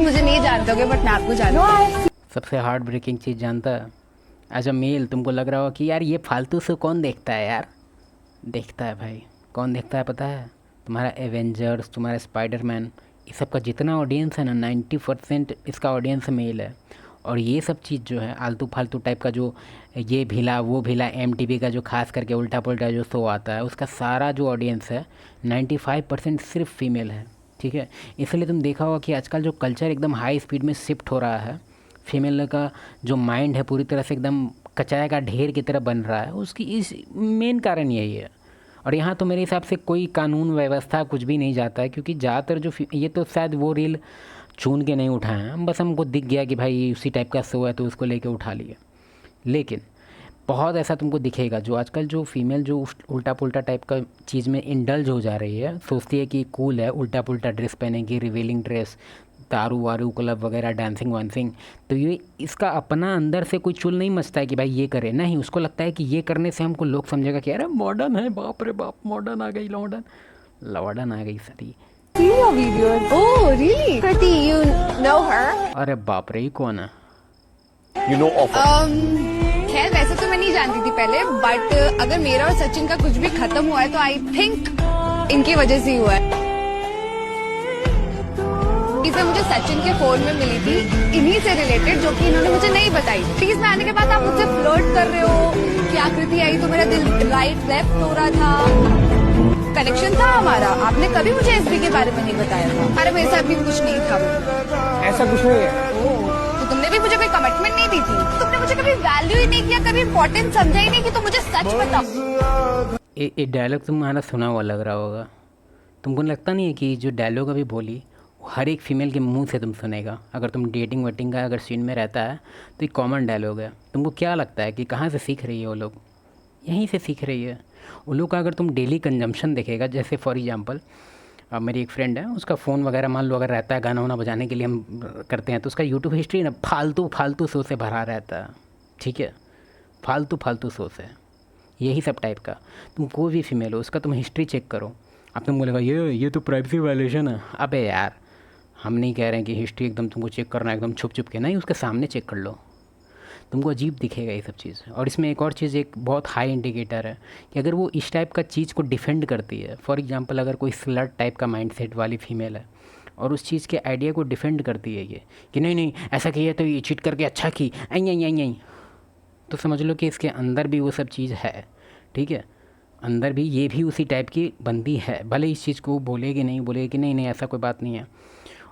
मुझे नहीं जानते होगे बट मैं आपको जानती हूँ। सबसे हार्ट ब्रेकिंग चीज़ जानता है, एज अ मेल तुमको लग रहा हो कि यार ये फालतू से कौन देखता है यार। देखता है भाई, कौन देखता है पता है? तुम्हारा एवेंजर्स, तुम्हारा स्पाइडरमैन, ये सब का जितना ऑडियंस है ना 90% इसका ऑडियंस मेल है। और ये सब चीज़ जो है आलतू फालतू टाइप का, जो ये भिला वो भिला MTV का जो खास करके उल्टा पुल्टा जो शो आता है, उसका सारा जो ऑडियंस है 95% सिर्फ फीमेल है। ठीक है, इसलिए तुम देखा होगा कि आजकल जो कल्चर एकदम हाई स्पीड में शिफ्ट हो रहा है, फीमेल का जो माइंड है पूरी तरह से एकदम कचाया का ढेर की तरह बन रहा है, उसकी इस मेन कारण यही है। और यहाँ तो मेरे हिसाब से कोई कानून व्यवस्था कुछ भी नहीं जाता है, क्योंकि ज़्यादातर जो ये तो शायद वो रील चुन के नहीं उठाए हैं, बस हमको दिख गया कि भाई उसी टाइप का शो है तो उसको लेके उठा लिए। लेकिन बहुत ऐसा तुमको दिखेगा जो आजकल जो फीमेल जो उल्टा पुल्टा टाइप का चीज़ में इंडल्ज हो जा रही है, सोचती है कि कूल है उल्टा पुल्टा ड्रेस पहनेगी, रिवीलिंग ड्रेस, दारू वारू क्लब वगैरह, डांसिंग वांसिंग, तो ये इसका अपना अंदर से कोई चुल नहीं मचता है कि भाई ये करे, नहीं, उसको लगता है कि ये करने से हमको लोग समझेगा कि अरे मॉडर्न है, बाप रे बाप मॉडर्न आ गई, लॉडर्न आ गई सरी। See your videos. Oh, really? Kriti, you know her? अरे बाप रे, ये कौन है? You know of her. खैर वैसे तो मैं नहीं जानती थी पहले, बट अगर मेरा और सचिन का कुछ भी खत्म हुआ है तो आई थिंक इनकी वजह से ही हुआ है। इसे मुझे सचिन के फोन में मिली थी, इन्हीं से रिलेटेड, जो कि इन्होंने मुझे नहीं बताई। प्लीज में आने के बाद आप मुझसे फ्लर्ट कर रहे हो, क्या कृति आई तो मेरा दिल राइट लेफ्ट हो रहा था, कनेक्शन था हमारा, आपने कभी मुझे एसबी के बारे में नहीं बताया था। अरे मेरे साथ भी कुछ नहीं था। ऐसा कुछ नहीं है। तो तुमने भी मुझे कोई कमिटमेंट नहीं दी थी, तुमने मुझे कभी वैल्यू ही नहीं किया, कभी इम्पोर्टेंस समझा ही नहीं कि तुम मुझे सच बताओ। ये डायलॉग तुम्हारा सुना हुआ लग रहा होगा, तुमको लगता नहीं है कि जो डायलॉग अभी बोली वो हर एक फीमेल के मुंह से तुम सुनेगा? अगर तुम डेटिंग वेटिंग का अगर सीन में रहता है तो ये कॉमन डायलॉग है। तुमको क्या लगता है कि कहाँ से सीख रही है वो लोग? यहीं से सीख रही है वो लोग का। अगर तुम डेली कंजम्पशन देखेगा, जैसे फॉर एग्जांपल मेरी एक फ्रेंड है, उसका फ़ोन वगैरह मान लो अगर रहता है, गाना वाना बजाने के लिए हम करते हैं, तो उसका यूट्यूब हिस्ट्री ना फालतू शो से भरा रहता है। ठीक है, फालतू शो से, यही सब टाइप का। तुम कोई भी फीमेल हो, उसका तुम हिस्ट्री चेक करो, अब तुम बोलेगा ये तो प्राइवेसी वायलेशन है। अबे यार, हम नहीं कह रहे हैं कि हिस्ट्री एकदम तुमको चेक करना है एकदम छुप के, नहीं, उसके सामने चेक कर लो, तुमको अजीब दिखेगा ये सब चीज़। और इसमें एक और चीज़, एक बहुत हाई इंडिकेटर है कि अगर वो इस टाइप का चीज़ को डिफेंड करती है, फॉर एग्जांपल अगर कोई स्लट टाइप का माइंडसेट वाली फीमेल है और उस चीज़ के आइडिया को डिफेंड करती है ये कि नहीं ऐसा किया तो ये चीट करके अच्छा की आई, तो समझ लो कि इसके अंदर भी वो सब चीज़ है। ठीक है, अंदर भी ये भी उसी टाइप की बंदी है, भले इस चीज़ को बोलेगी नहीं कि नहीं ऐसा कोई बात नहीं है।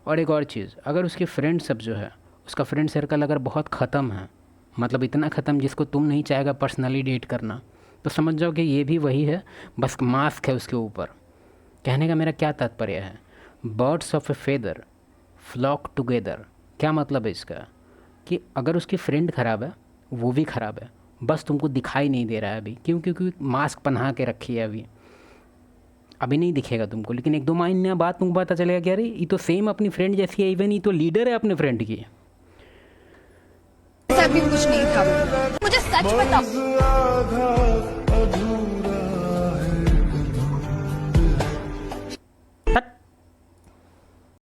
और एक और चीज़, अगर उसके फ्रेंड सब जो है, उसका फ्रेंड सर्कल अगर बहुत ख़त्म है, मतलब इतना ख़त्म जिसको तुम नहीं चाहेगा पर्सनली डेट करना, तो समझ जाओ कि ये भी वही है, बस मास्क है उसके ऊपर। कहने का मेरा क्या तात्पर्य है, birds of a feather flock together. क्या मतलब है इसका? कि अगर उसकी फ्रेंड ख़राब है, वो भी ख़राब है, बस तुमको दिखाई नहीं दे रहा है अभी। क्यों? क्योंकि मास्क पहना के रखी है अभी नहीं दिखेगा तुमको, लेकिन 1-2 महीने बाद तुमको पता चलेगा कि अरे ये तो सेम अपनी फ्रेंड जैसी है, इवन ये तो लीडर है अपने फ्रेंड की। ऐसा भी कुछ नहीं था, मुझे सच बताओ।